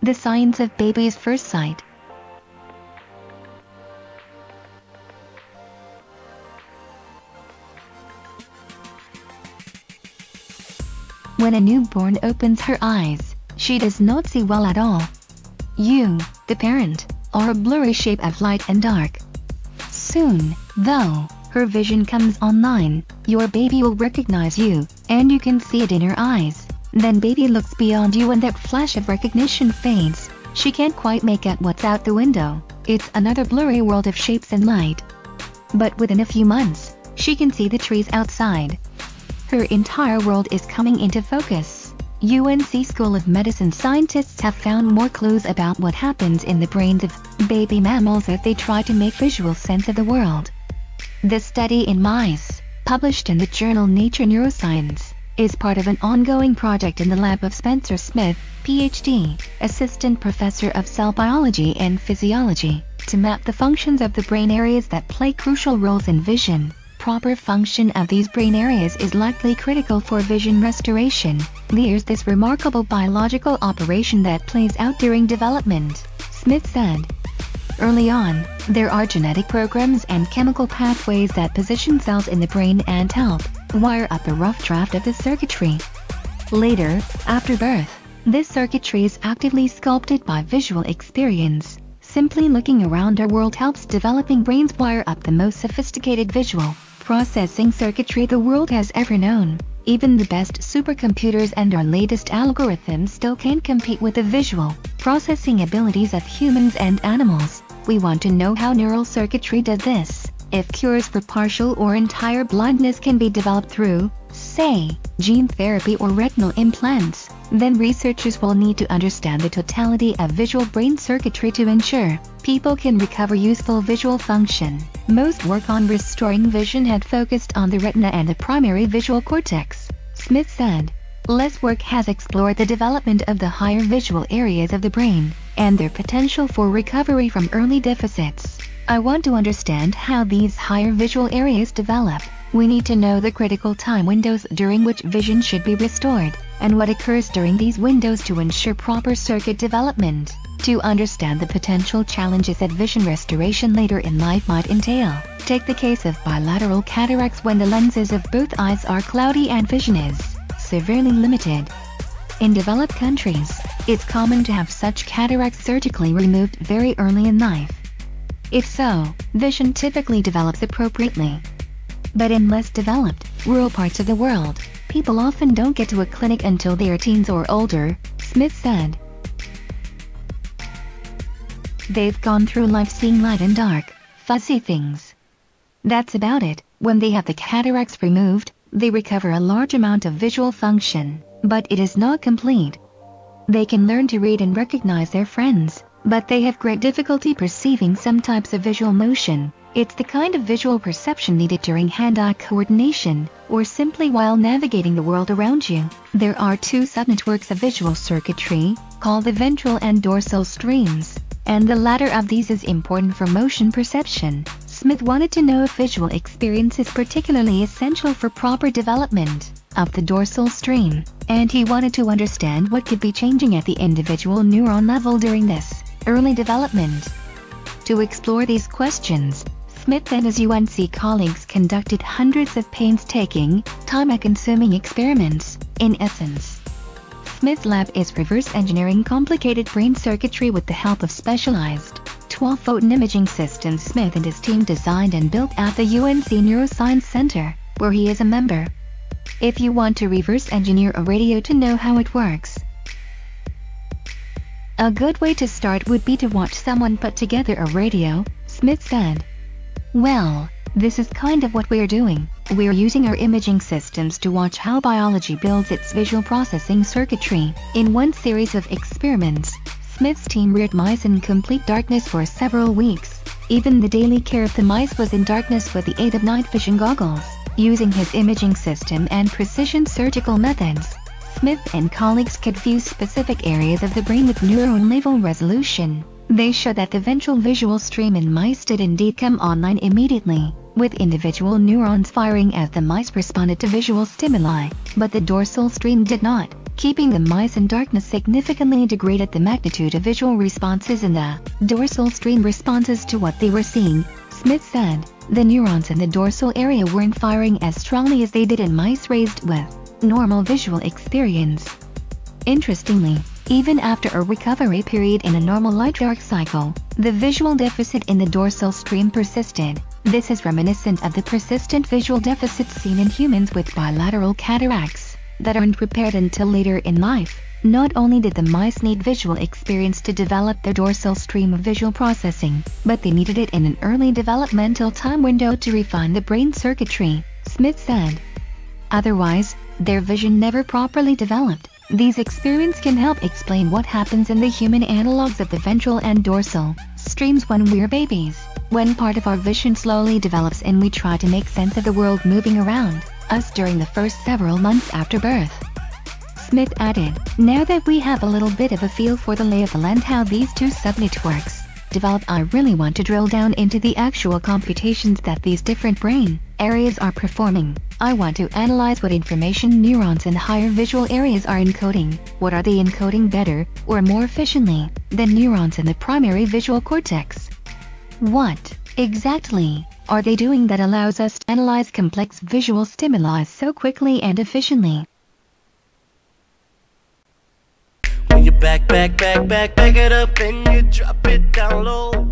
The signs of baby's first sight. When a newborn opens her eyes, she does not see well at all. You, the parent, are a blurry shape of light and dark. Soon, though, her vision comes online, your baby will recognize you, and you can see it in her eyes. Then baby looks beyond you and that flash of recognition fades. She can't quite make out what's out the window. It's another blurry world of shapes and light. But within a few months, she can see the trees outside. Her entire world is coming into focus. UNC School of Medicine scientists have found more clues about what happens in the brains of baby mammals as they try to make visual sense of the world. This study in mice, published in the journal Nature Neuroscience, is part of an ongoing project in the lab of Spencer Smith, Ph.D., Assistant Professor of Cell Biology and Physiology, to map the functions of the brain areas that play crucial roles in vision. Proper function of these brain areas is likely critical for vision restoration. There's this remarkable biological operation that plays out during development, Smith said. Early on, there are genetic programs and chemical pathways that position cells in the brain and help wire up a rough draft of the circuitry. Later, after birth, this circuitry is actively sculpted by visual experience. Simply looking around our world helps developing brains wire up the most sophisticated visual processing circuitry the world has ever known. Even the best supercomputers and our latest algorithms still can't compete with the visual processing abilities of humans and animals. We want to know how neural circuitry does this. If cures for partial or entire blindness can be developed through, say, gene therapy or retinal implants, then researchers will need to understand the totality of visual brain circuitry to ensure people can recover useful visual function. Most work on restoring vision had focused on the retina and the primary visual cortex, Smith said. Less work has explored the development of the higher visual areas of the brain and their potential for recovery from early deficits. I want to understand how these higher visual areas develop. We need to know the critical time windows during which vision should be restored, and what occurs during these windows to ensure proper circuit development. To understand the potential challenges that vision restoration later in life might entail, take the case of bilateral cataracts when the lenses of both eyes are cloudy and vision is severely limited. In developed countries, it's common to have such cataracts surgically removed very early in life. If so, vision typically develops appropriately. But in less developed, rural parts of the world, people often don't get to a clinic until they are teens or older, Smith said. They've gone through life seeing light and dark, fuzzy things. That's about it. When they have the cataracts removed, they recover a large amount of visual function, but it is not complete. They can learn to read and recognize their friends, but they have great difficulty perceiving some types of visual motion. It's the kind of visual perception needed during hand-eye coordination, or simply while navigating the world around you. There are two subnetworks of visual circuitry, called the ventral and dorsal streams, and the latter of these is important for motion perception. Smith wanted to know if visual experience is particularly essential for proper development of the dorsal stream, and he wanted to understand what could be changing at the individual neuron level during this early development. To explore these questions, Smith and his UNC colleagues conducted hundreds of painstaking, time-consuming experiments. In essence, Smith's lab is reverse engineering complicated brain circuitry with the help of specialized 12-photon imaging systems Smith and his team designed and built at the UNC Neuroscience Center, where he is a member. If you want to reverse engineer a radio to know how it works, a good way to start would be to watch someone put together a radio, Smith said. Well, this is kind of what we're doing. We're using our imaging systems to watch how biology builds its visual processing circuitry. In one series of experiments, Smith's team reared mice in complete darkness for several weeks. Even the daily care of the mice was in darkness with the aid of night vision goggles. Using his imaging system and precision surgical methods, Smith and colleagues could view specific areas of the brain with neuron-level resolution. They showed that the ventral visual stream in mice did indeed come online immediately, with individual neurons firing as the mice responded to visual stimuli, but the dorsal stream did not. keeping the mice in darkness significantly degraded the magnitude of visual responses in the dorsal stream responses to what they were seeing, Smith said. The neurons in the dorsal area weren't firing as strongly as they did in mice raised with normal visual experience. Interestingly, even after a recovery period in a normal light-dark cycle, the visual deficit in the dorsal stream persisted. This is reminiscent of the persistent visual deficits seen in humans with bilateral cataracts that aren't repaired until later in life. Not only did the mice need visual experience to develop their dorsal stream of visual processing, but they needed it in an early developmental time window to refine the brain circuitry, Smith said. Otherwise, their vision never properly developed. These experiments can help explain what happens in the human analogs of the ventral and dorsal streams when we're babies, when part of our vision slowly develops and we try to make sense of the world moving around us during the first several months after birth. Smith added, now that we have a little bit of a feel for the lay of the land, how these two subnetworks develop, I really want to drill down into the actual computations that these different brain areas are performing. I want to analyze what information neurons in higher visual areas are encoding. What are they encoding better, or more efficiently, than neurons in the primary visual cortex? What, exactly, are they doing that allows us to analyze complex visual stimuli so quickly and efficiently? When you back it up and you drop it down low.